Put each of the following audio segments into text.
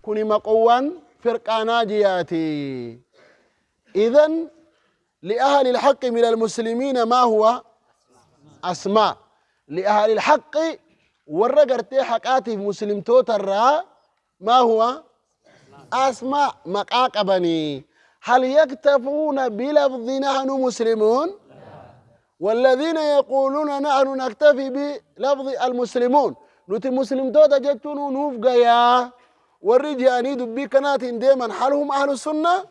كوني مقوان فرقة ناجياتي. إذن لأهل الحق من المسلمين ما هو أسماء. لأهل الحق ورقرتي حقاتي مسلم توتر ما هو أسماء مقاق بني. هل يكتفون بلفظ نحن مسلمون؟ والذين يقولون نحن نكتفي بلفظ المسلمون نتي مسلم توتا جتون نوفقا يا والرجاني دبي كانت دائما هل هم أهل السنة؟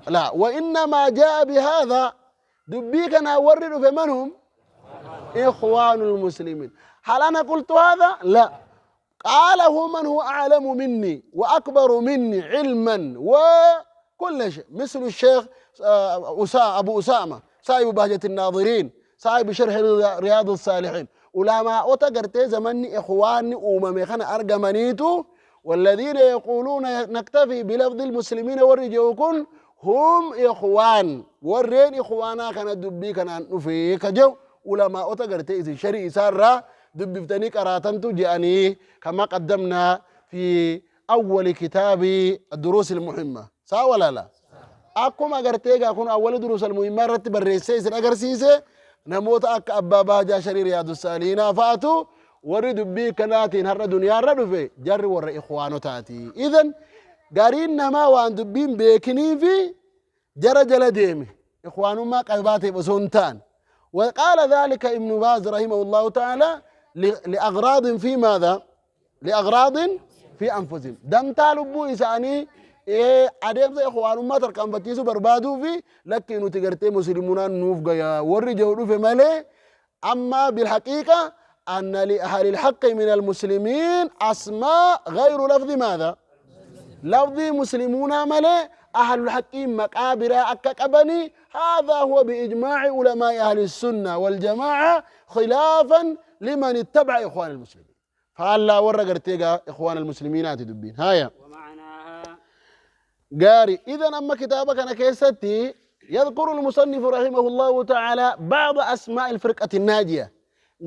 لا، وإنما جاء بهذا دبي كان ورد فمن هم؟ إخوان المسلمين. هل أنا قلت هذا؟ لا، قاله من هو أعلم مني وأكبر مني علما وكل شيء، مثل الشيخ أبو أسامة صاحب بهجة الناظرين، صاحب شرح رياض الصالحين. علماء أتقرت زمني إخواني خنا أرجمانيتو. والذين يقولون نكتفي بلفظ المسلمين والرجوكن هم إخوان ورين إخوانا كان دبي كان نفي كجو. علماء أتقرت إذا شري سارة دبي فتني كراتنتو جاني كما قدمنا في أول كتاب الدروس المهمة، صح ولا لا؟ أكما قرتيك أكون أول دروس المهمة رتب الرئيسي أقرسيسي نموت أك أبابا جا شري رياض السالين فاتو ورد بي كناتي نهر دنيا ردو في جر ور إخوانو تاتي. إذن قارين نما وان دبين بيكني في جر جل ديمي إخوانو ما قلباتي بسنتان. وقال ذلك ابن باز رحمه الله تعالى لأغراض في ماذا؟ لأغراض في أنفسهم. دم طالبو إساني أديم زي إخوانو ما تركم بتيسو بربادو في لكن تقرتي مسلمون نوفقا يا ورجعوا في مالي. أما بالحقيقة أن لأهل الحق من المسلمين أسماء غير لفظ ماذا؟ لفظ مسلمون مالي. أهل الحق مقابر أكاكبني. هذا هو بإجماع علماء أهل السنة والجماعة خلافا لمن اتبع إخوان المسلمين. فالله ورقرتيقا إخوان المسلمين تدبين هايا قاري. إذن أما كتابك أنا كيستي يذكر المصنف رحمه الله تعالى بعض أسماء الفرقة الناجية.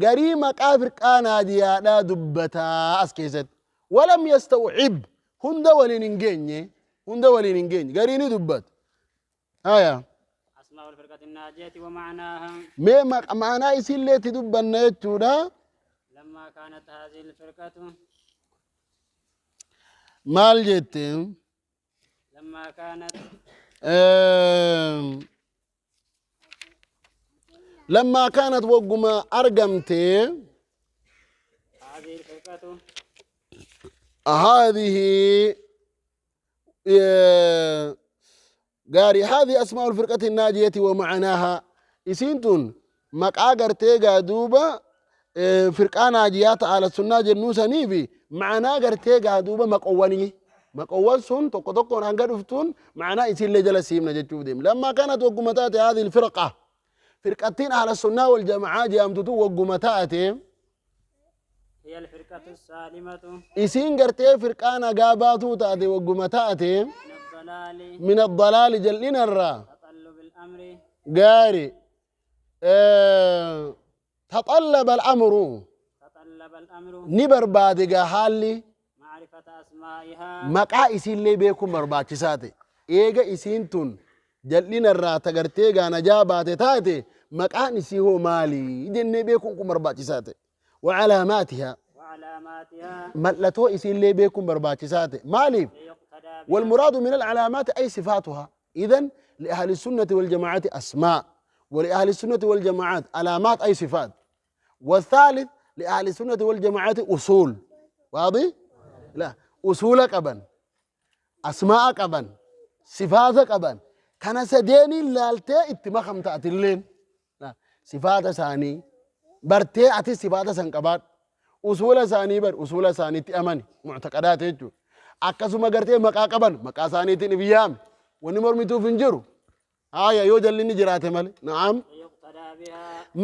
قاري مقا فرقة ناجية لا دبتا أسكيست ولم يستوعب هند ولينجيني قاري ندبت هايا أسماء الفرقة الناجية ومعناها. مما معناه يسير لي تدبنا يتودا. لما كانت هذه الفرقة مال جتم لما كانت لما كانت وقما أرقمتي هذه الفرقة هذه قاري هذه أسماء الفرقة الناجية ومعناها إسينتون مقاقر تيغا دوبا فرقة ناجيات على السنة جنوسا نيفي معنا قرتيغا دوبا مقوان سن توقو نانقر افتون معنا إسين لجل سيمنا جتشوف ديم. لما كانت وقمتات هذه الفرقة فرقتين على السنة والجماعة جامتو وقمتات هي الفرقة السالمة إسين قرتي فرقة نقاباتو تاتي وقمتات من الضلال جلنا الرا تطلب الأمر قاري تطلب الأمر نبر بادقا حالي معرفة أسمائها مقا إسين لي بيكم برباكساتي إيغا إسين تون جلنا الرا تقرتيغا نجاباتي تاتي مقا نسي هو مالي جنة بيكم برباكساتي وعلاماتها ملتو إسين لي بيكم برباكساتي مالي. والمراد من العلامات أي صفاتها. إذن لأهل السنة والجماعة أسماء ولأهل السنة والجماعات علامات أي صفات. والثالث لأهل السنة والجماعة أصول. واضح؟ لا، أصول قبن أسماء قبن صفات قبن كان سديني لالتي اتمخم تأتلين لا صفات ثاني برتي أتي صفات سنقبات أصول ثاني بر أصول ثاني تأمني معتقدات يجو akkasuma gartee maqaa qaban maqaa isaaniitiin ibiyyaam wani mormituu finjiru haya yoo jallinni jiraate male na'am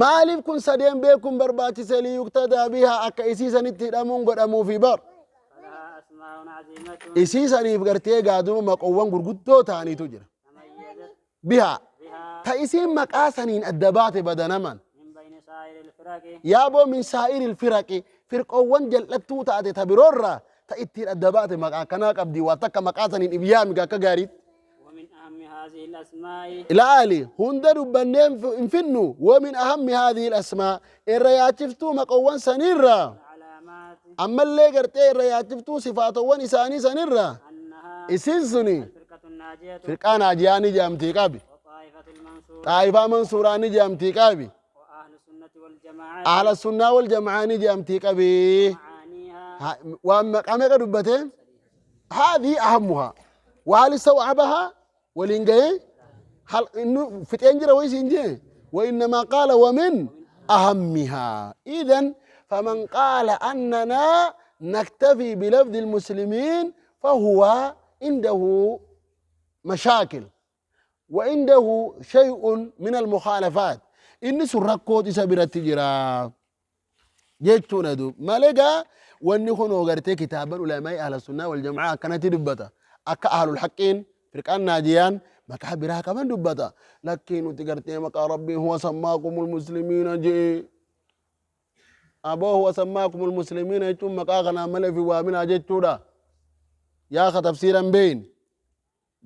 maaliif kun sadeen beekun barbaachise liyuktadaa bihaa akka isiisanitti hidhamuun godhamuu fi bar isiisaniif gartee gaaduma maqoowwan gurguddoo ta'aniitu jira bihaa ta isiin maqaa saniin adda baate badanaman yaaboo min saa'iri ilfiraqi firqoowwan jal'attuu taate ta biroorraa تأتي الدبات مقا كنا قبدي واتك مقاتن إبيام كجاريت ومن أهم هذه الأسماء الآلي هندر بنيم انفنو ومن أهم هذه الأسماء الرياتفتو مقوان سنيرا العلامات أما اللي قرتي الرياتفتو صفات ونساني سنيرا أنها إسنسني الفرقة الناجية فرقان أجياني جامتي كابي وطائفة المنصورة طائفة منصوراني جامتي كابي وأهل السنة والجماعة أهل السنة والجماعة جامتي كابي معانيها وأما قامك دبتين هذه أهمها وهل استوعبها ولينجي هل إنه في تنجر ويسينجي وإنما قال ومن أهمها إذن فمن قال أننا نكتفي بلفظ المسلمين فهو عنده مشاكل وعنده شيء من المخالفات إن سرقوت سبيل التجارة جيتشون دو مالجا واني خنو غرتي كتابا علماء اهل السنه والجماعه كانت دبتا اك اهل الحقين فرقان ناجيان ما كبرها كمان دبتا لكن تغرتي مقا ربي هو سماكم المسلمين جي ابو هو سماكم المسلمين يتم مقا غنا مل في وامنا جيتشودا يا اخ تفسيرا بين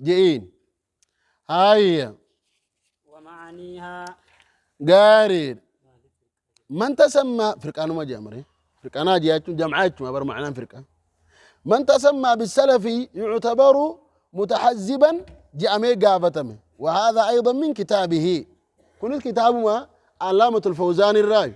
جئين هاي ومعانيها قارين من تسمى فرقان ما جامري فرقان جاءت جمعات ما بر معناه فرقه من تسمى بالسلفي يعتبر متحزبا جامي قافتمه وهذا ايضا من كتابه كل كتاب ما علامة الفوزان الراي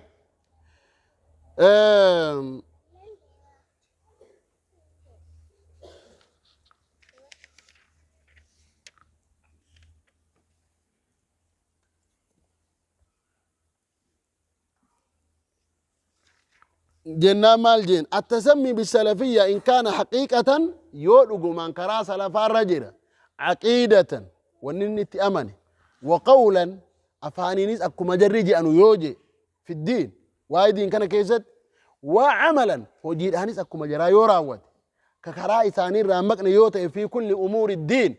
جنا مال جين التسمي بالسلفية إن كان حقيقة يولغ من كرا سلفا الرجل عقيدة وننت أمني وقولا أفانينيس أكو مجرجي أنو يوجي في الدين وايدين كان كيست وعملا وجيد هانيس أكو مجرا يوراوت ككرا إساني رامكنا يوتا في كل أمور الدين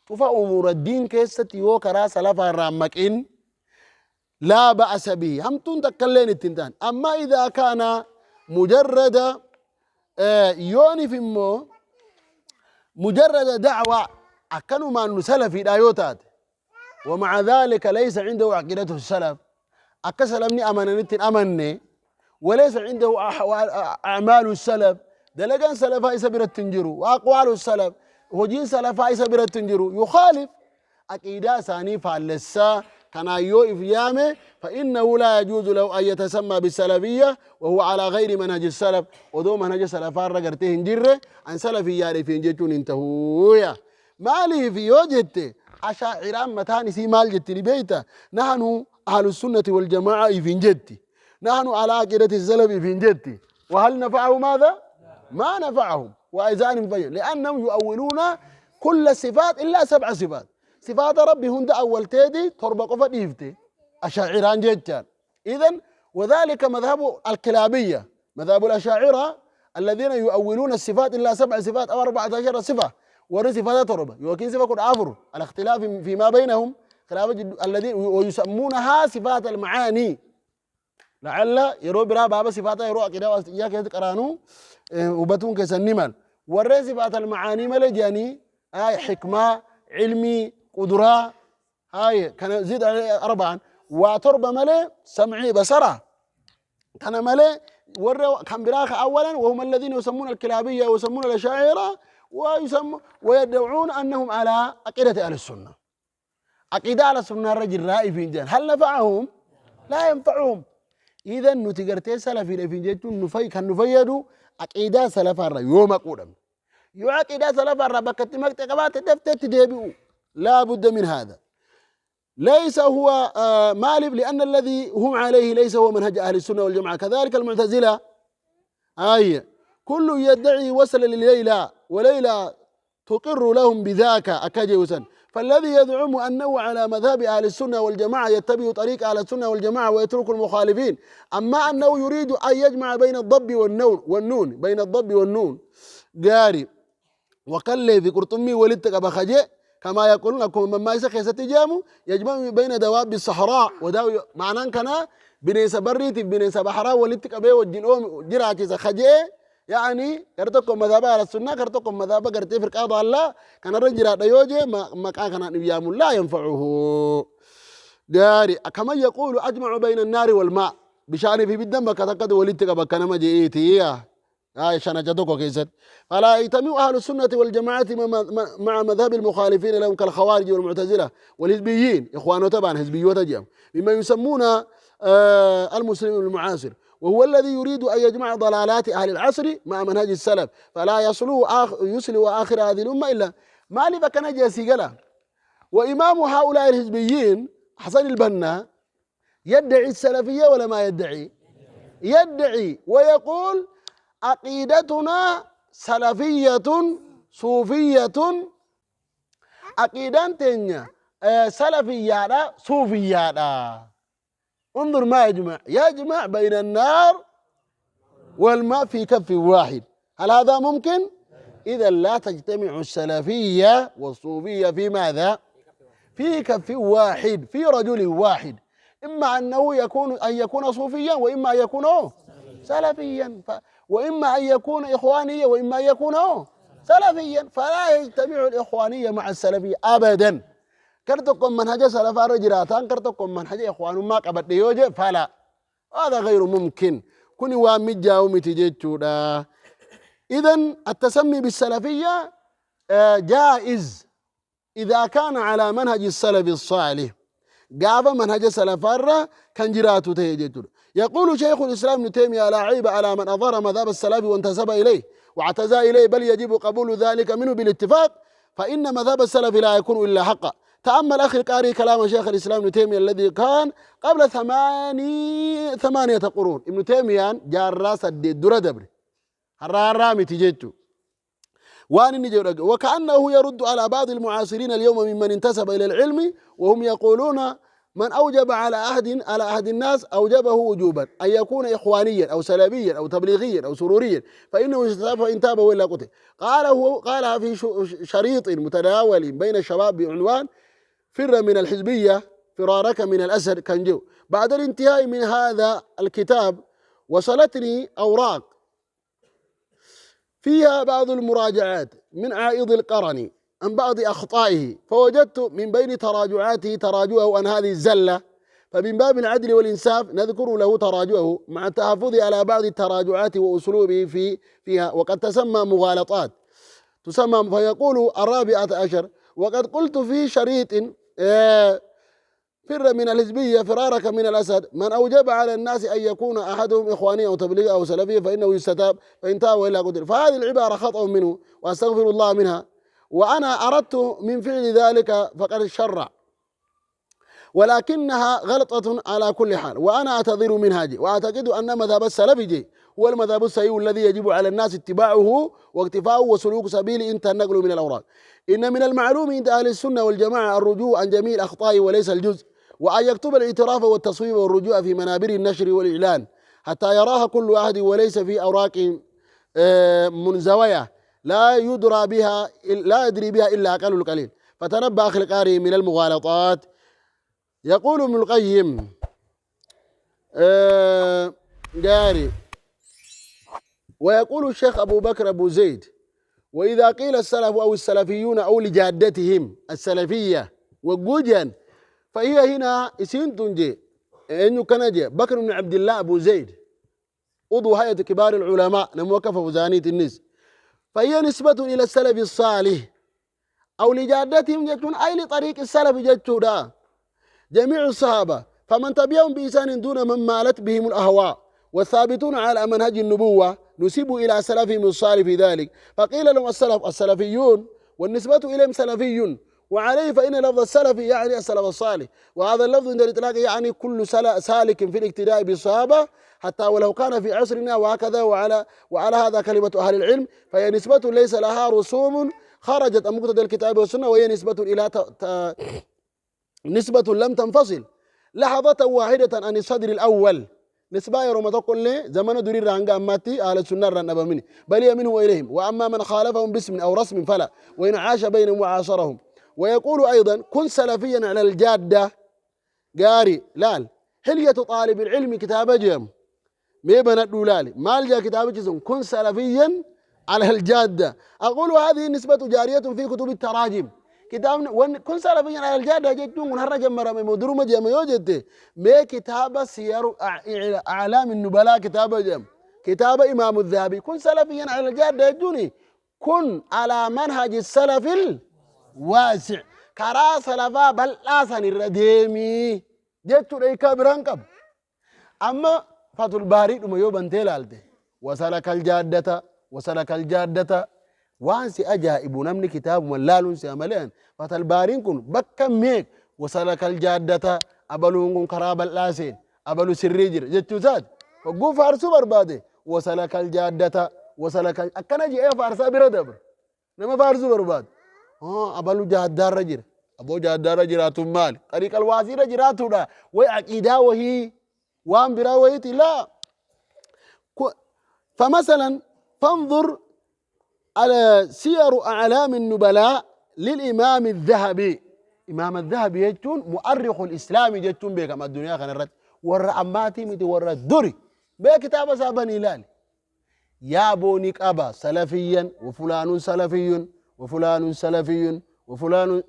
شوف أمور الدين كيست يو كرا سلفا الرامكين لا بأس به هم تنتكلين التنتان أما إذا كان مجرد يوني في مو مجرد دعوة أكنوا ما نسلف في الآيوتات ومع ذلك ليس عنده عقيدته السلف أكسلمني أماننتين أمني وليس عنده أعمال السلف دلقان سلفا يسبر التنجرو وأقوال السلف وجين سلفا يسبر التنجرو يخالف أكيدا ساني فالسا كان يو إفيامه فإنه لا يجوز له أن يتسمى بالسلفية وهو على غير منهج السلف ودو منهج السلفان رقرته جره عن سلفي ياري في جتون انتهويا مالي في يوجدت أشاعران متاني سي مال جت لبيته نحن أهل السنة والجماعة في جتي نحن على عقيدة السلف في جتي وهل نفعه ماذا؟ ما نفعهم وإذان مبين لأنهم يؤولون كل الصفات إلا 7 صفات صفات ربي هند أول تيدي تربة قفة ديفتي أشاعران جتان إذن وذلك مذهب الكلابية مذهب الأشاعرة الذين يؤولون الصفات إلا 7 صفات أو 14 صفة ورصفات تربة يوكين صفة قد عفر الاختلاف فيما بينهم خلاف الذين ويسمونها صفات المعاني لعل يرو برا بابا صفات يرو كده إياك يتقرانو وبتون كسنمال والرصفات المعاني ملجاني حكمة علمي قدرة هاي كان زيد عليه 4 وتربة ملي سمعي بصرة كان ملي كان براخ أولا وهم الذين يسمون الكلابية ويسمون الأشاعرة ويدعون أنهم على عقيدة أهل السنة عقيدة أهل السنة الرجل رائي في جان هل نفعهم؟ لا ينفعهم إذا نتقرتي سلفي في جان كان نفيدوا عقيدة سلف الرجل يوم أقولهم يعقد سلف الرب كتمك تقبات دفتت ديبئوا لا بد من هذا ليس هو مالب لأن الذي هم عليه ليس هو منهج أهل السنة والجماعة كذلك المعتزلة كل يدعي وصل لليلى وليلى تقر لهم بذاك أكجوسا فالذي يزعم أنه على مذهب أهل السنة والجماعة يتبع طريق أهل السنة والجماعة ويترك المخالفين أما أنه يريد أن يجمع بين الضب والنون بين الضب والنون قاري وقال في قرطمي ولدتك بخجئ كما يقولون لكم مما يسخي ستجامو يجمع بين دواب الصحراء وداو معناه كان بنيس بريت بنيس بحراء ولدتك بي والجنوم جراتي سخجئ يعني كرتكم مذهب على السنة كرتكم مذهب كرتي فرقة ضالة كان الرجل هذا يوجي ما كان نبيام لا ينفعه داري كما يقول أجمع بين النار والماء بشأن في بالدم كتكد ولدتك بكنا ما جئتي شان جدوك كيست فلا يجتمع أهل السنة والجماعة مع مذهب المخالفين لهم كالخوارج والمعتزلة والحزبيين إخوانه طبعا حزبيوت جام بما يسمون المسلم المعاصر وهو الذي يريد أن يجمع ضلالات أهل العصر مع منهج السلف فلا يسلو آخر هذه الأمة إلا ما لبكنا جاسي وإمام هؤلاء الحزبيين حسن البنا يدعي السلفية ولا ما يدعي؟ يدعي ويقول عقيدتنا سلفية صوفية عقيدتنا سلفية صوفية انظر ما يجمع بين النار والماء في كف واحد هل هذا ممكن؟ إذا لا تجتمع السلفية والصوفية في ماذا؟ في كف واحد في رجل واحد إما أنه يكون صوفيا وإما أن يكون سلفيا وإما أن يكون إخوانيا وإما أن يكون سلفيا فلا يجتمع الإخوانية مع السلفية أبدا كرتكم منهج سلف رجراتان كرتكم منهج إخوان ما قبل يوجد فلا هذا غير ممكن كوني وامجا ومتجيتشودا إذن التسمي بالسلفية جائز إذا كان على منهج السلف الصالح قاف منهج سلف كان جراته تيجيتشودا يقول شيخ الإسلام ابن تيمية لا عيب على من أظهر مذهب السلف وانتسب إليه واعتزى إليه بل يجب قبول ذلك منه بالاتفاق فإن مذهب السلف لا يكون إلا حقا تأمل أخي القاري كلام شيخ الإسلام ابن تيمية الذي كان قبل 8 قرون ابن تيمية جار راس الدرة دبر الرامي تجيتو وكأنه يرد على بعض المعاصرين اليوم ممن انتسب إلى العلم وهم يقولون من أوجب على أحد الناس أوجبه وجوبا أن يكون إخوانيا أو سلفيا أو تبليغيا أو سروريا فإنه يستتاب فإن تاب وإلا قتل قالها في شريط متداول بين الشباب بعنوان فر من الحزبية فرارك من الأسد كنجو بعد الانتهاء من هذا الكتاب وصلتني أوراق فيها بعض المراجعات من عائض القرني عن بعض أخطائه فوجدت من بين تراجعاته تراجعه عن هذه الزلة فمن باب العدل والإنصاف نذكر له تراجعه مع التحفظ على بعض التراجعات وأسلوبه فيها وقد تسمى مغالطات تسمى فيقول 14 وقد قلت في شريط فر من الحزبية فرارك من الأسد من أوجب على الناس أن يكون أحدهم إخواني أو تبليغي أو سلفي فإنه يستتاب فإن تاب وإلا قتل فهذه العبارة خطأ منه وأستغفر الله منها وأنا أردت من فعل ذلك فقد شرع ولكنها غلطة على كل حال وأنا أعتذر منها وأعتقد أن مذهب السلف هو المذهب الصحيح الذي يجب على الناس اتباعه واقتفاؤه وسلوك سبيل انتهى النقل من الأوراق إن من المعلوم عند أهل السنة والجماعة الرجوع عن جميع الأخطاء وليس الجزء وأن يكتب الاعتراف والتصويب والرجوع في منابر النشر والإعلان حتى يراها كل أحد وليس في أوراق منزوية لا يدري بها إلا أقل القليل فتنبأ أخي القارئ من المغالطات يقول ابن القيم جاري ويقول الشيخ أبو بكر أبو زيد وإذا قيل السلف أو السلفيون أو لجادتهم السلفية وجوجا فهي هنا اسم تنجي إنه كان جي بكر بن عبد الله أبو زيد عضو هيئة كبار العلماء نموقف وزانية النس فهي نسبة إلى السلف الصالح أو لجادتهم يكون أي لطريق السلف جتودا جميع الصحابة فمن تبعهم بإحسان دون من مالت بهم الأهواء والثابتون على منهج النبوة نسب إلى سلفهم الصالح في ذلك فقيل لهم السلفيون والنسبة إليهم سلفي وعليه فإن لفظ السلف يعني السلف الصالح وهذا اللفظ عند الإطلاق يعني كل سالك في الاقتداء بالصحابة حتى ولو كان في عصرنا وهكذا وعلى هذا كلمة أهل العلم فهي نسبة ليس لها رسوم خرجت عن مقتضى الكتاب والسنة وهي نسبة إلى نسبة لم تنفصل لحظة واحدة عن الصدر الأول نسبة يروم تقول لي زمن درير رانغا أماتي أهل السنة رنبا مني بل يمنه وإليهم وأما من خالفهم باسم أو رسم فلا وإن عاش بينهم وعاصرهم ويقول أيضا كن سلفيا على الجادة قاري لال حلية طالب العلم كتاب جيم مي بنا دولالي مال جا كتابك كن سلفيا على الجادة. أقول هذه نسبة جارية في كتب التراجم. كتاب كن سلفيا على الجادة جتون هرج مرة مدرو مجمع يوجد مي كتاب سير أعلام النبلاء كتاب جم كتاب إمام الذهبي كن سلفيا على الجادة جوني كن على منهج السلف الواسع كرا سلفا بل آسن الرديمي جتو ريكا برانكب. أما فتح الباري دم يوبن تلالته وسلك الجادة وسلك الجادة وانسي أجائب نمني كتاب ملال سياملين فتح الباري كن بكا ميك وسلك الجادة أبلو كراب الآسين أبلو سريجر جتو زاد فقو فارسو برباده وسلك الجادة وسلك أكنا جي فارسا بردبر نما فارسو برباد أبلو جادة رجر أبو جادة رجراتو مال طريق الواسي رجراتو دا وعقيدة وهي وان براويت لا. فمثلا فانظر على سير أعلام النبلاء للإمام الذهبي. إمام الذهبي يجتون مؤرخ الإسلام يجتون بكم الدنيا خنرت ورا أماتي متي ورا الدري بكتاب سابن هلال يا بونيك أبا سلفيا وفلان سلفي وفلان سلفي وفلان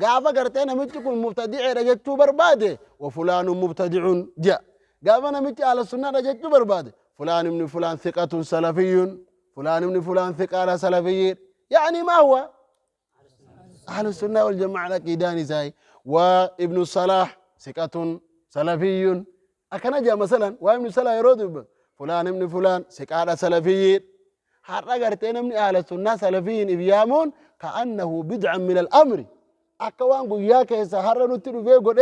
قافا قرتين متكون مبتدع رجتو برباده وفلان مبتدع جاء قافا نمتي على السنة رجتو برباده فلان من فلان ثقة سلفي فلان من فلان ثقة سلفي يعني ما هو أهل السنة والجماعة العقيداني زي وابن الصلاح ثقة سلفي أكنجا مثلا وابن الصلاح يرد فلان من فلان ثقة سلفي حرق قرتين من أهل السنة سلفيين إبيامون كأنه بدعا من الأمر أكوان قوياك يسهر نتلو فيه قد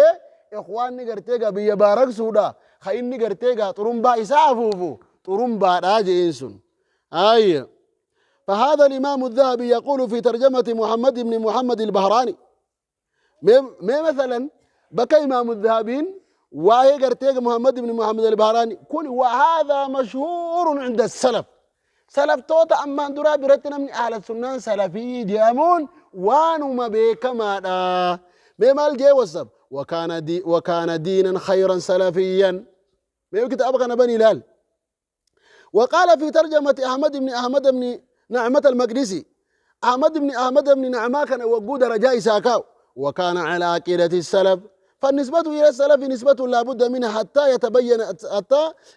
إخواني قرتيقا بيبارك سودا خيني قرتيقا طرمبا إسافوفو طرمبا راجي إنسون فهذا الإمام الذهبي يقول في ترجمة محمد بن محمد البهراني ما مثلا بكى إمام الذهبين وهي قرتيقا محمد بن محمد البهراني كل وهذا مشهور عند السلف سلف توتا أما اندرا برتنا من أهل السنة سلفي ديامون وانو ما بيكما دا بمال جي وسب وكان دينا خيرا سلفيا ما يمكن أبغى نبني لال. وقال في ترجمة أحمد بن نعمة المقدسي أحمد بن نعمة كان وجود رجاء ساكاو وكان على عقيدة السلف فالنسبة إلى السلف نسبة لا بد منها حتى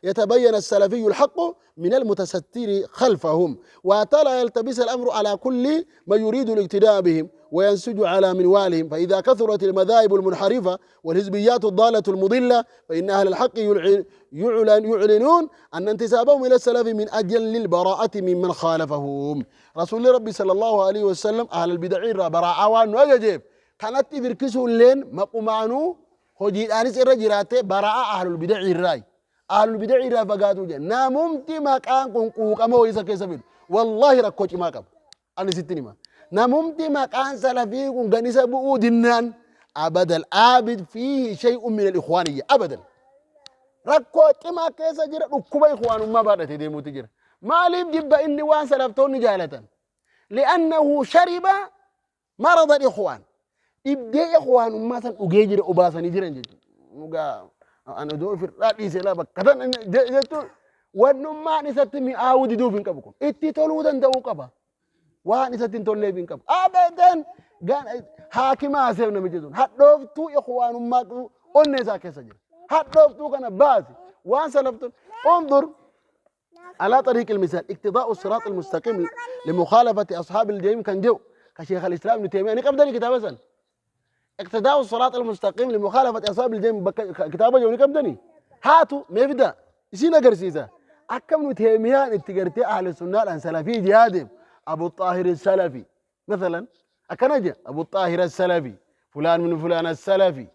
يتبين السلفي الحق من المتستر خلفهم وحتى لا يلتبس الأمر على كل ما يريد الاقتداء بهم وينسج على منوالهم. فإذا كثرت المذاهب المنحرفة والحزبيات الضالة المضلة فإن أهل الحق يعلنون أن انتسابهم إلى السلف من أجل البراءة ممن خالفهم. رسول ربي صلى الله عليه وسلم أهل البدع براءة وأجيب كانت تفركسوا اللين مقومانو هجي أنيس الرجرات براءة أهل البدع الراي أهل البدع الراي فقاتوا جن ناممتي ما كان كونكو كما هو يسكي سبيل والله ركوش ما كب أنا ستني ما ناممتي ما كان سلفي كونغانيس بؤو دنان أبدا الآبد فيه شيء من الإخوانية أبدا ركوش ما كيس جرى ركوب إخوان ما بعد تديمو تجرى ما لي بجيب إني وان سلفتون جالة لأنه شرب مرض الإخوان إبدأ إخوان مثلا أجيجر أباسني جرين جد نوجا أنا دو في رأي سلا بكتان جتو ونما نستمي أعود دو فين كبكم اتتولودن دو كبا ونستين تولي فين كب أبدا جان حاكم أسيبنا مجدون حدوفتو إخوان ما أنسا كسجل حدوفتو كنا بازي وان سلفتون انظر على طريق المثال اقتضاء الصراط المستقيم لمخالفة أصحاب الجحيم كان جو كشيخ الإسلام ابن تيمية نقبل كتاب مثلا اقتداء الصراط المستقيم لمخالفة أصحاب الجحيم كتابه جوني كم دني هاتوا ما يبدأ يسينا قرسيسا أكم تيميان اتقرتي أهل السنة الآن سلفي جهادهم أبو الطاهر السلفي مثلا أكنجا أبو الطاهر السلفي فلان من فلان السلفي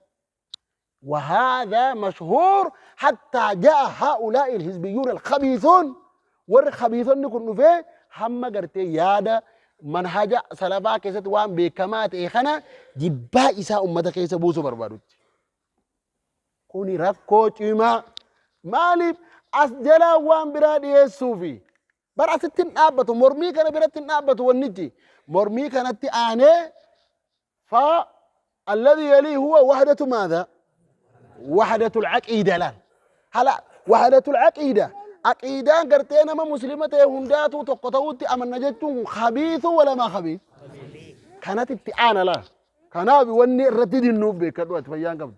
وهذا مشهور حتى جاء هؤلاء الحزبيون الخبيثون والخبيثون نكون فيه هم قرتي يادا منهج سلفا كيست وان بكمات إخنا جبا إساء أمتا كيس بوسو بربادوت كوني ركوت إما مالي أسجلا وان برادي السوفي برا ستين آبتو مرمي كان براتين آبتو والنتي مرمي كانت آني فالذي يليه هو وحدة ماذا؟ وحدة العقيدة لا هلا وحدة العقيدة عقيدة قرتين ما مسلمة هندات وتقطوت أمن نجتهم خبيث ولا ما خبيث كانت التعانة لا كان بيوني الردد النوب بكدوة فيان قبل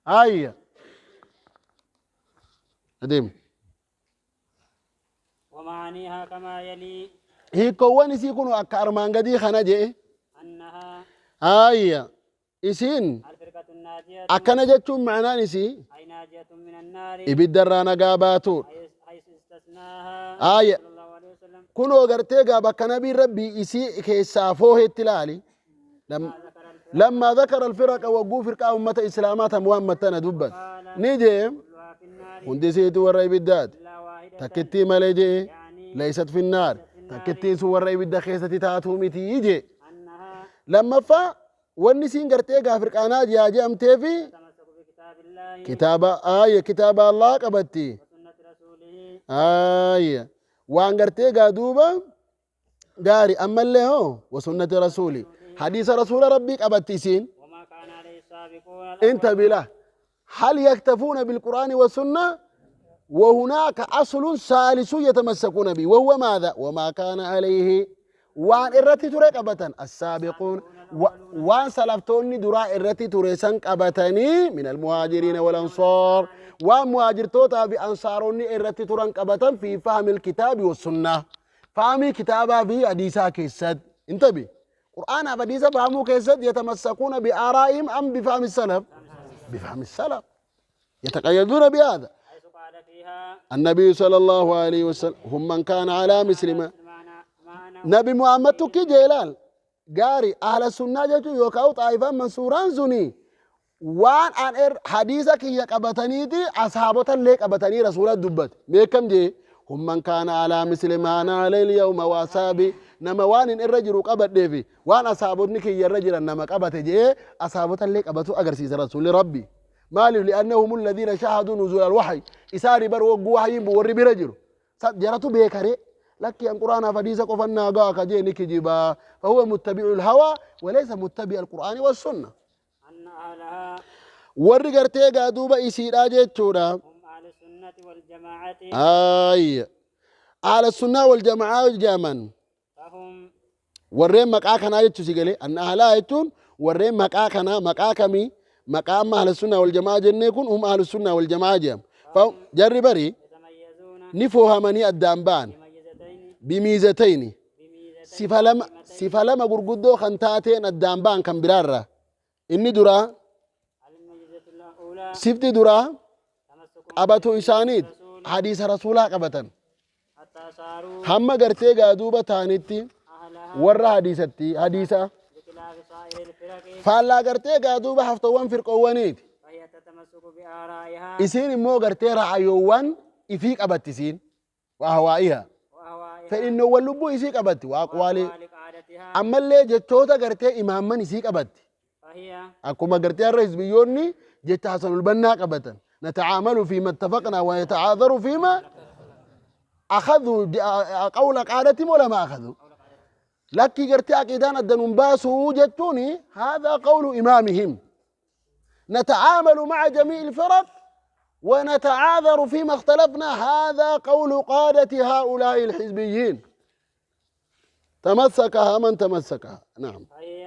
هاي قديم ومعانيها كما يلي هي كواني سيكونوا أكارمان قدي خناجي أنها هاي إسين الفرقة الناجية أكنا جتشون معنا نسي أي ناجية من النار إبدرانا قاباتون حيث استثناها آية صلى الله عليه وسلم كنو غرتي قابا كنبي ربي إسي كيسافوه التلالي لما ذكر الفرق وقو فرقة أمة إسلامات محمد دبت قال نيجي كلها في النار هندسيت ورأي بالداد إلا واحدة تكتي مالجي يعني ليست في النار تكتي سورأي بالدخيسة تاتو متي يجي أنها لما فا والنسين غرتي غافرق أنا جاجي أمتي في تمسك بكتاب الله كتاب آية كتاب الله قبتي وسنة رسوله آية وان غرتي غادوبا غاري أما اللي هو وسنة رسولي حديث رسول ربي قبتي سين وما كان عليه السابقون انت بلا هل يكتفون بالقرآن والسنة وهناك أصل ثالث يتمسكون به وهو ماذا وما كان عليه وان إرتي تريك أبتن السابقون وان سلفتوني دراء إرتي تريسان أبتني من المهاجرين والأنصار وان مهاجرتوتا بأنصاروني إرتي تران أبتن في فهم الكتاب والسنة فهمي كتابا في حديثا كيسد انتبه قرآن حديثا فهمو كيسد يتمسكون بآرائهم أم بفهم السلف بفهم السلف يتقيدون بهذا حيث قال فيها النبي صلى الله عليه وسلم هم من كان على مسلم معنى نبي محمد تكي جلال قاري أهل السنة جتو يوكاو طائفة منصوران زني وان ان حديثك هي قبتني دي أصحابة اللي قبتني رسول الدبت ميكم جي هم من كان على مسلم أنا عليه اليوم واسابي نما وان ان الرجل قبت ديفي وان أصحابتني كي الرجل نما قبت جي أصحابة اللي قبتو أغرسيس رسول ربي مالي لأنهم الذين شاهدوا نزول الوحي إساري بر وقوا وحيين بوري برجل جرتو بيكاري لك أن قرآن فديسك وفنا قاك جينك جيبا فهو متبع الهوى وليس متبع القرآن والسنة أن أهلها ورقرتي قادوبا إسيرا جيتشورا هم أهل السنة والجماعة على السنة والجماعة والجامن فهم ورين مقاكنا جيتشو سيقلي أن أهلا يتون ورين مقاكنا مقاكمي مقام أهل السنة والجماعة جنيكون هم أهل السنة والجماعة جام فجربري يتميزون نفوهمني الدانبان بميزتين بميزتين سفلما غرغدو خنتاتين الدانبان كم برارة إني درا الميزة الأولى سفتي درا تمسك قبتو إسانيد بالرسول حديث رسولا قبتن حتى صاروا هم غرتي قادوبة تانيتي أهلها ورا حديثتي حديثة بخلاف سائر الفرق فالا غرتي قادوبة حفتوان فرقوانيت فهي تتمسك بآرائها إسين مو غرتي رعيوان إفيق أبتسين وأهوائها وأهوائها فإنه واللبو إسيق أبتي وأقوالي وأقوال قادتها أما اللي جتوتا غرتي إمام من إسيق أبتي فهي أكما غرتي الرئيس بيوني جت حسن البنا قبتا نتعامل فيما اتفقنا ويتعاذر فيما أخذوا قول قادتهم ولا ما أخذوا لكي قرتي عقيدان الدنون باسو جتوني هذا قول إمامهم نتعامل مع جميع الفرق ونتعاذر فيما اختلفنا هذا قول قادة هؤلاء الحزبيين تمسكها من تمسكها نعم فهي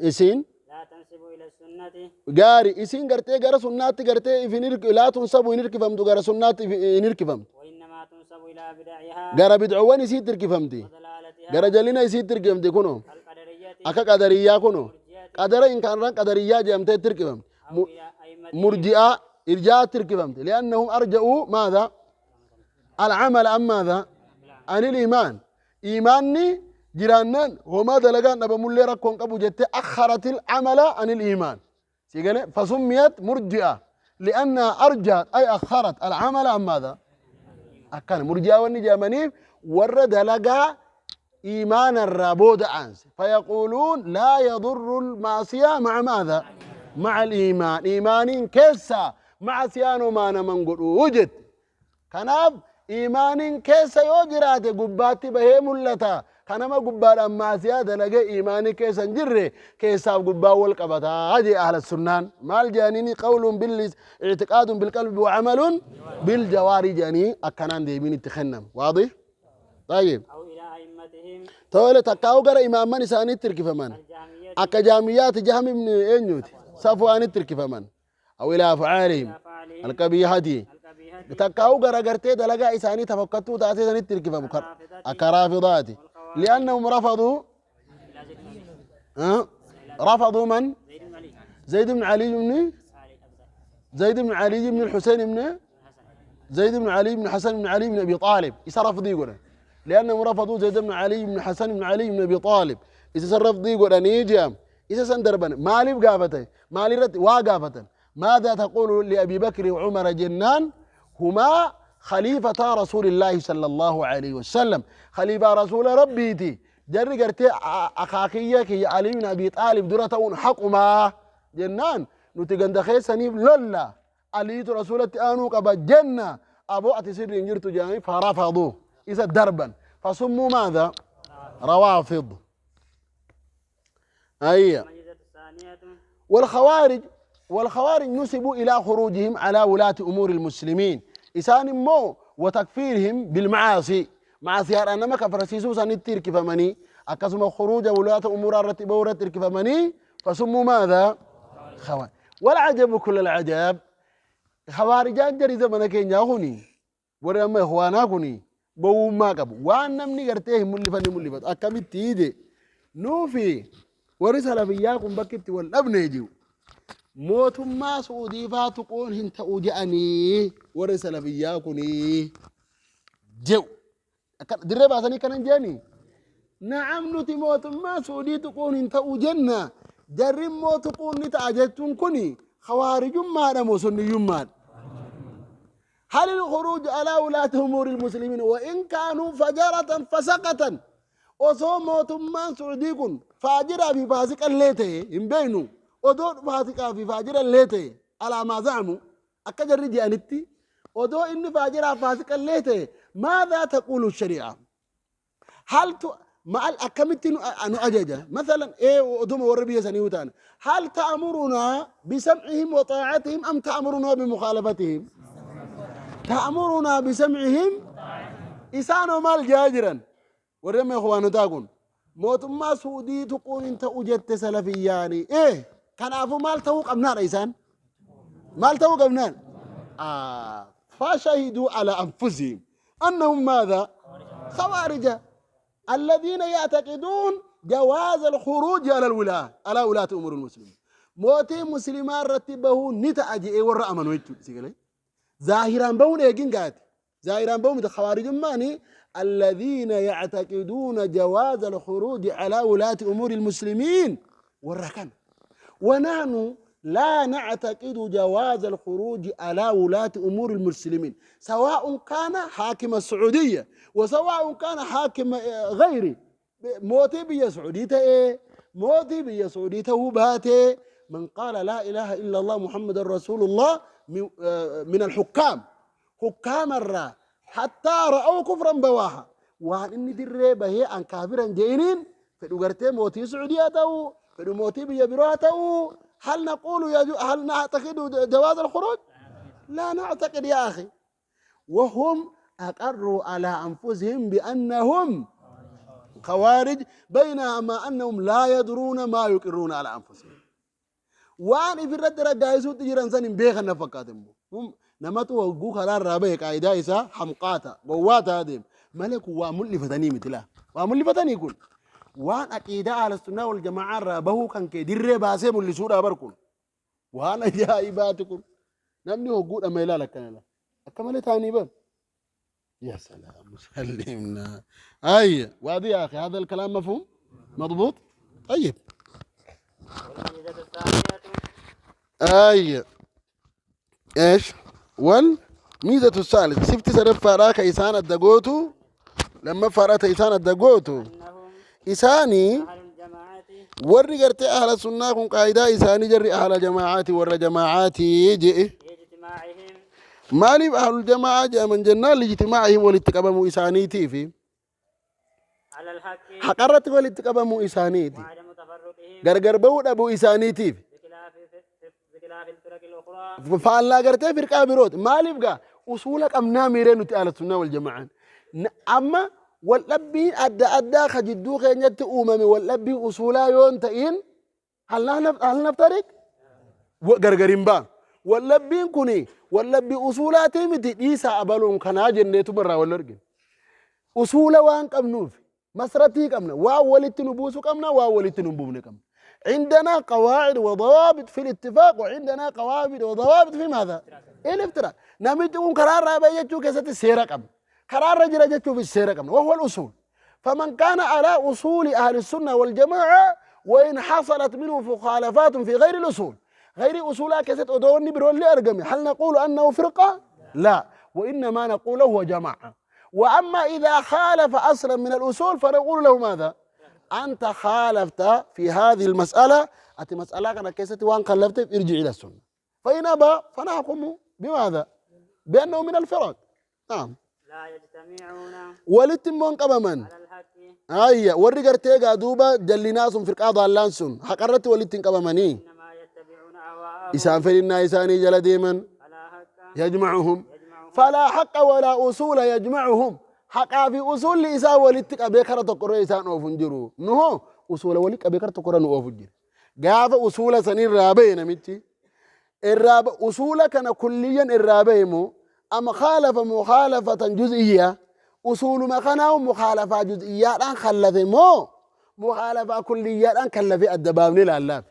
إسين لا تنسب إلى السنة غاري إسين قرتي غار سنات قرتي في نرك لا تنسب ونرك فهمت غار سنات نرك فهمت وإنما تنسب إلى بدعها غار بدعوان يسير ترك فهمتي وضلالتها غار جلنا يسير ترك فهمتي كنو القدرية أكا قدرية كنو والمرجئة قدر إن كان ران قدرية جامتي ترك فهمت أو إلى أئمة مرجئة إرجاء ترك فهمت لأنهم أرجعوا ماذا العمل أم ماذا عن الإيمان إيماني جيرانن وما دلقان نبا مولي ركون قبو جت أخرت العمل عن الإيمان سيقال فسميت مرجئة لأنها أرجعت أي أخرت العمل عن ماذا أكان مرجئة والنجامني ورد لقى إيمان الرابود عنس فيقولون لا يضر المعصية مع ماذا مع الإيمان إيمان كيسا مع سيانو ما نمنقل وجد كناب إيمان كيسا يوجرات قباتي بهي ملتا كانما قبال أما سيادة لقى إيماني كيسا جره كيسا قبال والقبطة هذه أهل السنان ما الجانيني قول اعتقاد بالقلب وعمل بالجواري جاني أكنان دي من التخنم واضح؟ طيب أو إلى أئمتهم تولى تكاو غير إمام من ساني تركي فمن الجهمية أكا جاميات جهم من إنيوت صفوان تركي فمن أو إلى أفعالهم أفعالهم القبيحة الكبيهة تكاو غير غرتي دلقا إساني تفكتو تاتي ساني تركي فمن أكرافضات لأنهم رفضوا إلى ذكر النبي أه؟ رفضوا من زيد بن علي زيد بن علي بن علي أبزر زيد بن علي بن الحسين بن حسن زيد بن علي بن حسن بن علي بن أبي طالب يصرف دي يقول لأنهم رفضوا زيد بن علي بن حسن بن علي بن أبي طالب يتصرف دي يقول نيجام إذا سندربن مالي بقافته مالي رت واقافة ماذا تقول لأبي بكر وعمر جنان هما خليفة رسول الله صلى الله عليه وسلم خليفة رسول ربيتي جري قرتي أخاكيك يا علي بن أبي طالب درتون حقما جنان نتقند خيسني لولا علي رسولة آنو قبا جنة أبو أتسر ينجرت جاني فرفضوه إذا دربا فسموا ماذا روافض أي الميزة الثانية والخوارج نسبوا إلى خروجهم على ولاة أمور المسلمين إسان مو وتكفيرهم بالمعاصي معاصي أنما كفرسيسو سنتير كفمني أكسم خروج ولاة أمور الرتب ورتر كفمني فسموا ماذا خوارج والعجب كل العجب خوارجان جري زمن كينيا هوني ورما إخوانا هوني بو ما قبو وأنا مني قرتيه ملفت أكمل تيجي نوفي ورسالة فياكم بكت والأبن يجيو موتما سعودي فاتقون هنت أوجأني ورسالة فياكم جو دري باسني كان جاني نعم نتي موتما سعودي تقون هنت أوجنا جرم موتقون نتعجتون كني خوارج ما نموسن يمان هل الخروج على ولاة أمور المسلمين وإن كانوا فجرة فسقة وصوموا ثم سعوديكم فاجرا في فاسق الليته ينبينوا ودور فاسقا في فاجر الليته على ما زعموا أكجر رجانتي ودو إن فاجرا فاسق الليته ماذا تقول الشريعة هل مع الأكمت أنو أجاجة مثلا إيه ودوم وربيه سنيوتان هل تأمرنا بسمعهم وطاعتهم أم تأمرنا بمخالفتهم تأمرنا بسمعهم إسانو مال جاجرا ورمي إخوانو تاقون موتما سعودي تقول انت أجدت سلفياني إيه كان أفو مال توق أبنان إيسان مال توق أبنان فشهدوا على أنفسهم أنهم ماذا خوارج الذين يعتقدون جواز الخروج على الولاة على ولاة أمور المسلمين موتي مسلمان رتبه نتأجي إيه ورأى من ويتو ظاهرا بون يجين قات ظاهرا بون خوارج ماني الذين يعتقدون جواز الخروج على ولاة أمور المسلمين والركن ونحن لا نعتقد جواز الخروج على ولاة أمور المسلمين سواء كان حاكم السعودية وسواء كان حاكم غيري موتي بيا سعوديته موتي بيا سعوديته باته من قال لا إله إلا الله محمد رسول الله من الحكام حكام الرا حتى رأوا كفرا بواها وان إني دريبه هي أن كافرا جينين فدوغرتي موتي سعودية تو فدو موتي بيبروها تو هل نقول هل نعتقد جواز الخروج؟ لا نعتقد يا أخي وهم أقروا على أنفسهم بأنهم خوارج بينما أنهم لا يدرون ما يقرون على أنفسهم وان في الرد رجايسو تجيران سن بيخ نفقاتهم نمتو وقو خلال رابع قاعدة إسا حمقاتا قواتا هذه ملك وامل فتني مثلا وامل فتني يقول وان أكيدا على السنة والجماعة رابه كان كدير باسم اللي سورة بركون وانا جائباتكم نمني وقود أما إلا لك كان لا أكمل تاني بان يا سلام مسلمنا أي وهذه يا أخي هذا الكلام مفهوم مضبوط طيب والميزة الثانية أي إيش والميزة الثالث سفت سرف فراك إسان الدقوتو لما فرات إسان الدقوتو أنهم إساني أهل الجماعة ورّي قرتي أهل السنة كن قاعدة إساني جري أهل جماعاتي ور جماعاتي جئ لاجتماعهم مالي أهل الجماعة جاء من جنة لاجتماعهم والاتقابم إساني تيفي على الحق حقرت ولتقبموا إسانيتي وعدم تفرقهم غرغر بود أبو إسانيتي بخلاف الفرق الأخرى. فالله غرتي فرقة بروت ما يبقى أصولك أمنا ميرين وتعالى السنة والجماعة أما واللبي أدى خجدو خينيت أممي واللبي أصولا يون تئين هل نفترق غرغرين با واللبي كوني واللبي أصولاتي متي إيسا أبالون كنا جنيتو برا واللرقين أصولا وان قمنوف مسرتي قمنا واولت نبوس قمنا واولت نبوبنا قمنا عندنا قواعد وضوابط في الاتفاق وعندنا قواعد وضوابط في ماذا؟ الافتراق نمتكم قرار رابع يجو كسات السيرة قمنا قرار رجل يجو في السيرة قمنا وهو الأصول فمن كان على أصول أهل السنة والجماعة وإن حصلت منه مخالفات في غير الأصول غير أصولها كسات أدوني برول أرقمي هل نقول أنه فرقة؟ لا وإنما نقول هو جماعة وأما إذا خالف أصلا من الأصول فنقول له ماذا؟ أنت خالفت في هذه المسألة أتي مسألة كان كيستي وان خلفت ارجع إلى السنة فإن أبى فنحكم بماذا؟ بأنه من الفرق نعم لا يجتمعون ولتمون قبمن على الحق أي ورقر تيغا دوبا جلناسهم في القاضي اللانسون حقرت ولتن قبمني إنما يتبعون أهواءهم إسان فلنا إساني جل ديما على حق يجمعهم فلا حق ولا أصول يجمعهم حقا في أصول لإسان ولتك أبيكرة تقرأ إسان أوفنجرو نهو أصول ولك أبيكرة تقرأ أوفنجر قاف أصول سنين رابين متي الراب أصول كان كليا الرابيمو أما خالف مخالفة جزئية أصول ما كانوا مخالفة جزئية أن خلفمو مخالفة كلية أن خلف الدباب لله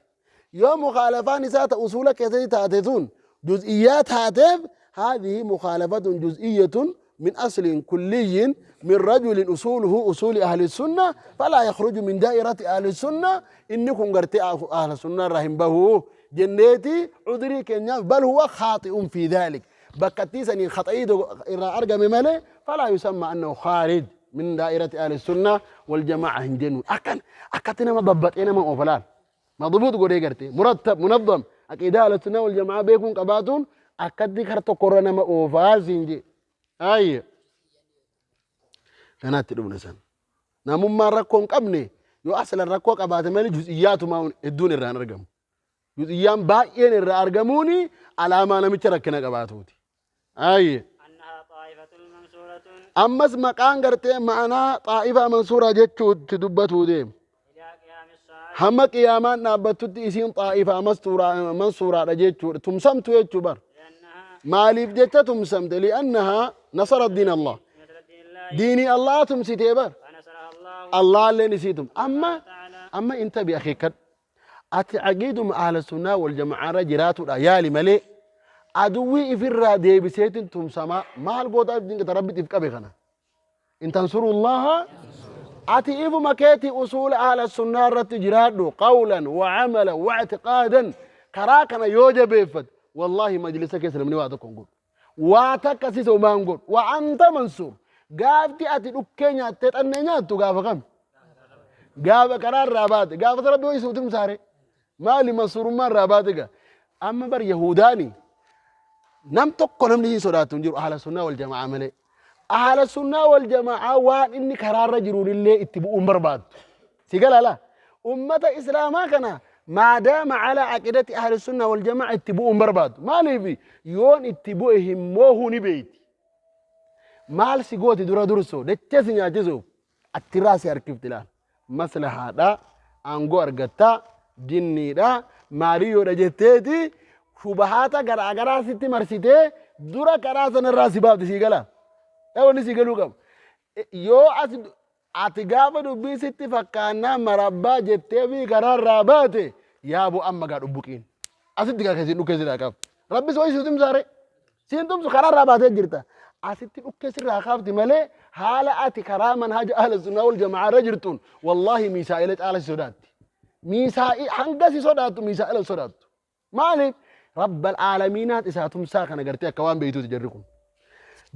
يوم مخالفة نسات أصول كثيرة تاتثون جزئيات هاتف هذه مخالفة جزئية من أصل كلي من رجل أصوله أصول أهل السنة فلا يخرج من دائرة أهل السنة إنكم قرتي أهل السنة رحم به جنيتي عذري كنيا بل هو خاطئ في ذلك بكتي سنين خطئي أرقم ملي فلا يسمى أنه خارج من دائرة أهل السنة والجماعة هنجنون أكتنا ما ضبطنا ما أوفلان مضبوط قولي قرتي مرتب منظم أكيد أهل السنة والجماعة بيكون قباتون أكدي كرتو كورونا ما أوفال سنجي أي كانت تدوم نسان نامم ما ركون قبني يو أصل الركوك أبات مالي جزئيات ما الدون الران رقم جزئيان باقيين الرأرقموني على ما نمتركنا قباتوتي أي أنها طائفة منصورة أمس مقان قرتي معنا طائفة منصورة جتشو تدبتو ديم إلى قيام الساعة هم قيامان نابتوتي اسين طائفة منصورة جتشو تمسمتو يجتشو بر لأنها ماليف جتة تمسمت لأنها نصرت دين الله نصر الدين الله ديني الله تمسيتي بر فنصرها الله الله اللي نسيتم تعالى أما أنت بأخيك أتعقيدهم أهل السنة والجماعة رجرات الأيال ملي أدوي في الرادي بسيت تمسما ما القوة دينك تربي تفكا بخنا إن تنصروا الله أتئف مكيتي أصول أهل السنة رتجرات قولا وعملا واعتقادا كراكنا يوجب بيفت والله مجلسك يسلم نواتكم قول واتكسس وما نقول وأنت منصور قافتي أتي أكينيا تتأنينيا تقاف خم قاف قرار رابات قاف ربي ويسو تمساري مالي منصور ما راباتك أما بر يهوداني نم تقو نمني صداتون جيرو أهل السنة والجماعة ملي أهل السنة والجماعة وان إني قرار رجلون اللي اتبعوا مرباد سيقال لا أمة إسلاما كنا ما دام على عقيدة أهل السنة والجماعة اتبعوا مرباد ما لي يون اتبعهم موه نبيت مال سيقوتي درا درسو دتشسن ياجزو التراسي أركبت الآن مسلحة دا أنغو أرغتا جني دا ماريو رجتتي شبهاتا غرا ستي مرسيتي درا كراسن الراسي باب دي سيقالا ايو ني سيقالو كم يو أتقابل دبي ستي فكانا مربا جتي في قرار راباتي يا أبو أما قاد أبوكين أسيتي كاكسين نكسي راكاف ربي سوي سوتم ساري سينتم سو قرار راباتي جرتا أسيتي نكسي راكاف دي مالي حالا أتي كراما هاج أهل السنة والجماعة رجرتون والله ميسائلة على السودات ميسائل حنقسي سودات ميسائل السودات مالي رب العالمين إساتم ساكنا قرتي كوان بيتو تجركم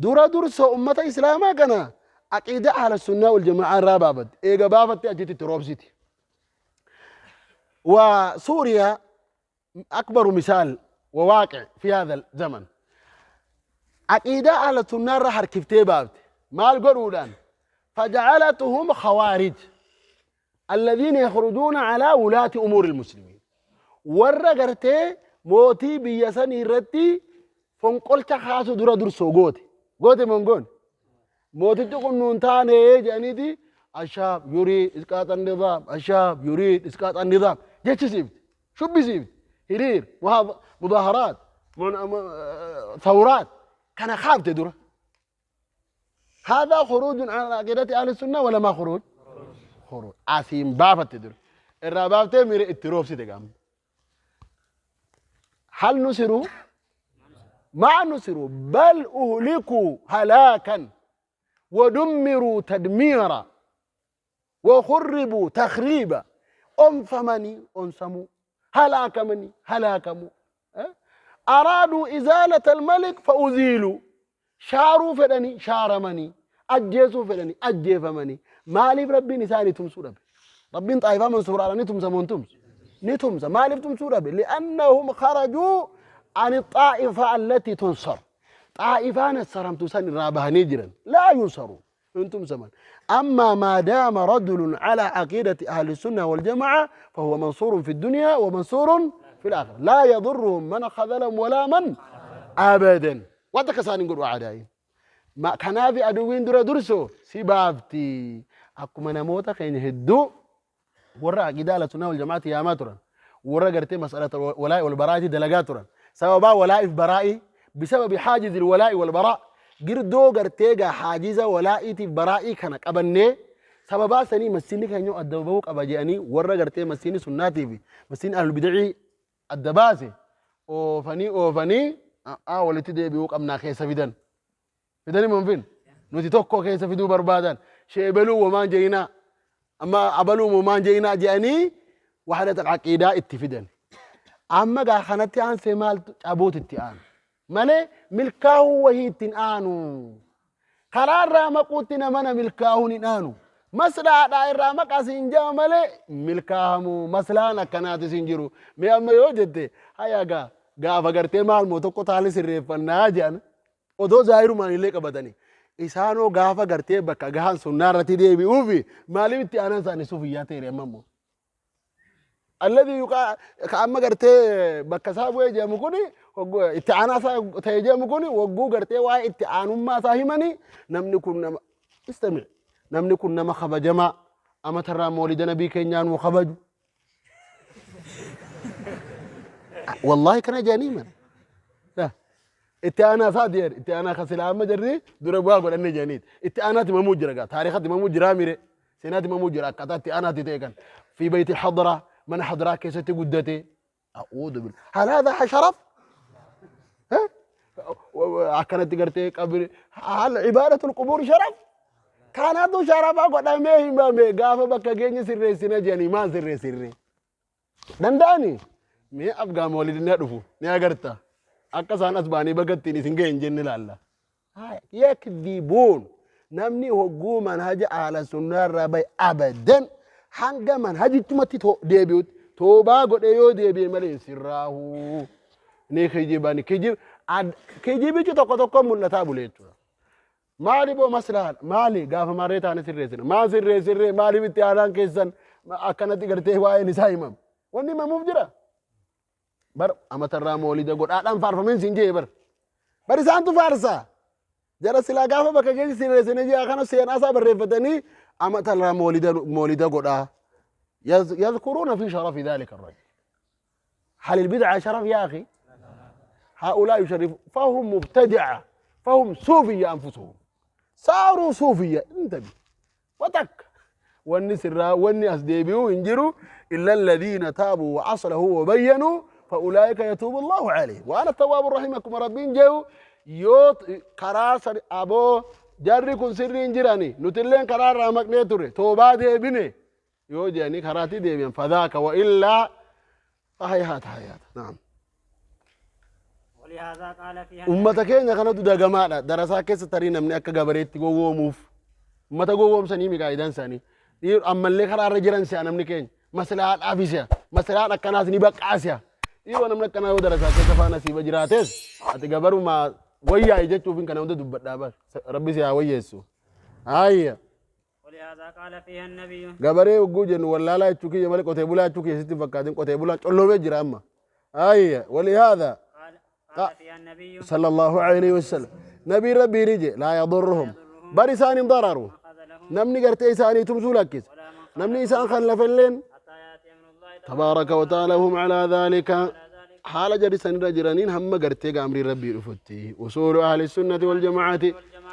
دورا درسو أمة إسلاما كنا عقيدة أهل السنة والجماعة رابابد إيجا بافت أجيتي تروبسيتي وسوريا أكبر مثال وواقع في هذا الزمن عقيدة أهل السنة رحر كفتي بابت ما القرودان فجعلتهم خوارج الذين يخرجون على ولاة أمور المسلمين ورقرتي موتي بيسني رتي فنقلت خاص درا درسو قوتي من قول موتي تقول نونتاني جانيتي الشعب يريد إسقاط النظام الشعب يريد إسقاط النظام جيتش سيبت شو بيسيبت هرير مظاهرات ثورات كان خاب تدرى هذا خروج عن عقيدة أهل السنة ولا ما خروج؟ خروج عسيم بابا تدرى الرباب تمر التروف سيتقام هل نسروا؟ ما نسروا بل أهلكوا هلاكا ودمروا تدميرا وخربوا تخريبا أنفمني أنسموا هلاكمني هلاكموا أرادوا إزالة الملك فأزيلوا شاروا فدني شارمني أجيسوا فدني أجيفمني مالي بربي نساني تمسوا ربي ربي طائفة من سورة نتمسى منتمس نتمسى مالي تمسوا ربي لأنهم خرجوا عن الطائفة التي تنصر طائفة نصرهم تسان الرابها نجرا لا ينصرون انتم زمان أما ما دام رجل على عقيدة أهل السنة والجماعة فهو منصور في الدنيا ومنصور في الآخرة لا يضرهم من خذلهم ولا من أبدا واتكسان نقول أعدائي ما كان في أدوين درسو سبابتي أكو من موتا كين هدو ورا عقيدة أهل السنة والجماعة يا ماترا ورا قرتي مسألة الولاء والبراء دلقاترا سببا ولاء في برائي بسبب حاجز الولاء والبراء girdoo garteega haajiza walaa'iitiif baraa'ii kana qabannee sababaa sanii masini keenya adda bahuu qaba jedhanii warra gartee masini sunnaatiif masini ahlulbid'ii adda baase oofanii walitti deebi'uu qabnaa keessa fidanii manfin nuti tokko keessa fiduu barbaadan sheebeluu womaan jeeyinaa amma abaluu womaan jeeyinaa jedhanii wahdat aqiidaa itti fidan amma gaa kanatti aansee maaltu cabuut itti aanu مالي ملكاه وهي تنانو قرار رامقوتنا من ملكاه نانو مسلا دائر رامق سنجا مالي ملكاهمو مسلا كانت سنجرو مي اما يوجد هيا غا فغرتي مال موتو تالي سريفنا جان اودو ظاهر مان لي قبدني اسانو غا فغرتي بك غان سنارتي دي بي اوفي مالي بتي انا ساني صوفيات ريممو الذي يقع كأما قرتي بكسابو يجي مكوني اتعانا تيجي مكوني وقو قرتي واي اتعانو ما ساهمني نمني كنا استمع نمني كنا ما خبج ما أما ترى مولد نبي كينيان وخبج والله كان جانيما لا اتعانا صادير اتعانا خسل عام جري دربوا قول اني جانيت اتعانا تمامو جرا تاريخ تمامو جراميري سنات تمامو جرا قطات اتعانا تيكن في بيت الحضره من حضراك كيستي قدتي أعوذ بالله هل هذا شرف؟ ها؟ كانت تقرتي قبر هل عبادة القبور شرف؟ كان هذا شرف أقول أمي مامي قافة بكا جيني سري سنجاني ما سري دنداني مي أبقى مولدنا رفو نيا قرتا أكسان أسباني بقتيني سنجين جن لله يكذبون نمني هو منهج على سنة ربي أبدا hanga manhaji tumatti deebi'ut toobaa godhe yoo deebi'e malee sirraahu ne kijibani kijibichi tokko mul'ataa bule jechuudha maali boo maslahan maali gaafa marree taane sirreessina maa sirree maali bitti aanaan keessan akkanatti gartee waa'een isaa himam wanni himamuuf jira bar amatarraa moolida godhaadhaan faarfamin siin jee bar isaantu faarsaa jara silaa gaafa bakka geessi sirreessine jee akkana seenaasaa barreeffatanii أمة الله مولد قدا يذكرون في شرف ذلك الرجل هل البدعة شرف يا أخي هؤلاء يشرف فهم مبتدعة فهم صوفية أنفسهم صاروا صوفية انتبه وتك والنسر والناس ديبيو ينجروا إلا الذين تابوا وأصلحوا وبينوا فأولئك يتوب الله عليهم وأنا التواب الرحيم كما ربين جو يوت كراس أبو جاري كن سرين جراني نتلين قرار رامك نيتوري توبا دي بني يو جاني كراتي دي بين فذاك وإلا فهيهات نعم ولهذا قال فيها أمتك إن كانوا دجماعة دراسة كيس ترينا من أكا جبريت جوو موف أمتا جوو مسني مقايدان ساني أما اللي قرار رجران سانا من كين مسألة عفيسة مسألة أكناس نبقى عاسيا إيوه نمنا كنا دراسة كيس فانا سيب جراتيس أتجبروا ما ويا يجت وفين كانوا دبّت دابا ربي سيا ويسو هاي ولهذا قال فيها النبي قبري وجوجن ولا لا تشوكي مالك قتيبولا تشوكي ستي فكاتين قتيبولا تقول بيجرا أما أي ولهذا قال فيها النبي صلى الله عليه وسلم نبي ربي رجع لا يضرهم برسان ضرروا أخذ لهم نمني قرتي ساني تمسولكس ولا من نمني سان خلف اللين حتى يأتي أمر الله تبارك وتعالى هم على ذلك على ذلك حال جرسان رجرانين هم قرتي أمر ربي رفتي وصول أهل السنة والجماعة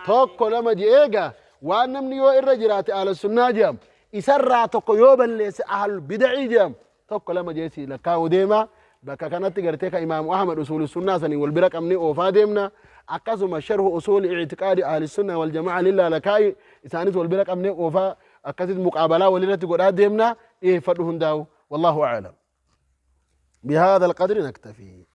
توكل لما جيجا وأن نمني يو الرجرات أهل السنة جام يسرع تقيوبا ليس أهل البدع جام توكل لما جيسي لكاو ديما بكا كانت قرتي إمام أحمد أصول السنة سني والبرك أمني أوفا ديمنا أكاسم شرح أصول اعتقاد أهل السنة والجماعة لله لكاي إسانيت والبرك أمني أوفا أكاسم مقابلة ولله تقول ديمنا إيه فدهن داو والله أعلم بهذا القدر نكتفي